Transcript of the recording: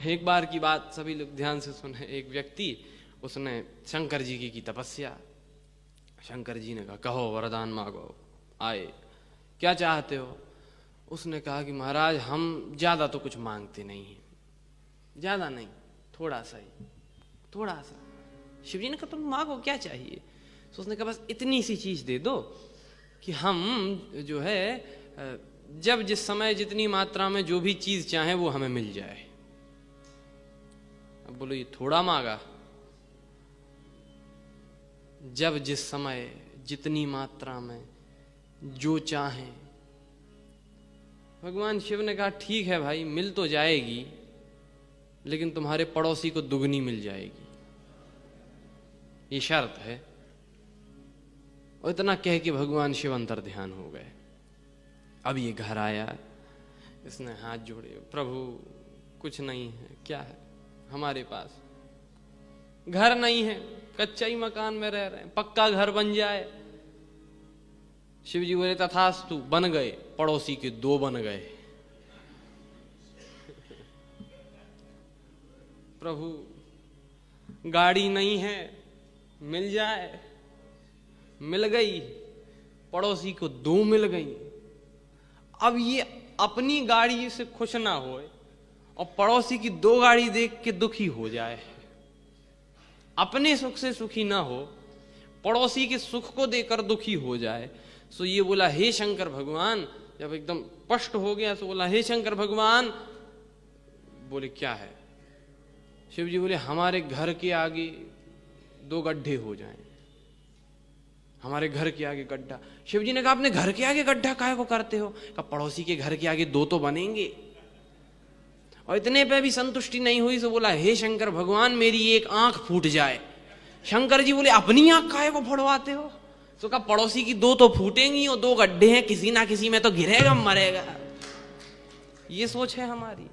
एक बार की बात, सभी लोग ध्यान से सुने। एक व्यक्ति, उसने शंकर जी की तपस्या। शंकर जी ने कहा कहो वरदान मांगो। आए, क्या चाहते हो? उसने कहा कि महाराज हम ज़्यादा तो कुछ मांगते नहीं हैं, ज़्यादा नहीं, थोड़ा सा ही, थोड़ा सा। शिव जी ने कहा तुम मांगो, क्या चाहिए? तो उसने कहा बस इतनी सी चीज़ दे दो कि हम जो है जब जिस समय जितनी मात्रा में जो भी चीज़ चाहें वो हमें मिल जाए। अब बोलो ये थोड़ा मांगा? जब जिस समय जितनी मात्रा में जो चाहें। भगवान शिव ने कहा ठीक है भाई, मिल तो जाएगी, लेकिन तुम्हारे पड़ोसी को दुगनी मिल जाएगी, ये शर्त है। और इतना कह के भगवान शिव अंतर ध्यान हो गए। अब ये घर आया, इसने हाथ जोड़े, प्रभु कुछ नहीं है। क्या है हमारे पास? घर नहीं है, कच्चा ही मकान में रह रहे हैं, पक्का घर बन जाए। शिव जी बोले तथास्तु, बन गए। पड़ोसी के 2 बन गए। प्रभु गाड़ी नहीं है, मिल जाए। मिल गई, पड़ोसी को 2 मिल गई। अब ये अपनी गाड़ी से खुश ना होए और पड़ोसी की 2 गाड़ी देख के दुखी हो जाए। अपने सुख से सुखी ना हो, पड़ोसी के सुख को देकर दुखी हो जाए। सो ये बोला हे शंकर भगवान, जब एकदम स्पष्ट हो गया तो बोला हे शंकर भगवान। बोले क्या है? शिव जी बोले हमारे घर के आगे 2 गड्ढे हो जाएं। हमारे घर के आगे गड्ढा। शिव जी ने कहा अपने घर के आगे गड्ढा काहे को करते हो? कहा पड़ोसी के घर के आगे 2 तो बनेंगे। और इतने पे भी संतुष्टि नहीं हुई तो बोला हे शंकर भगवान मेरी एक आंख फूट जाए। शंकर जी बोले अपनी आंख काहे को फोड़वाते हो? तो कहा पड़ोसी की 2 तो फूटेंगी और 2 गड्ढे हैं, किसी ना किसी में तो गिरेगा मरेगा। ये सोच है हमारी।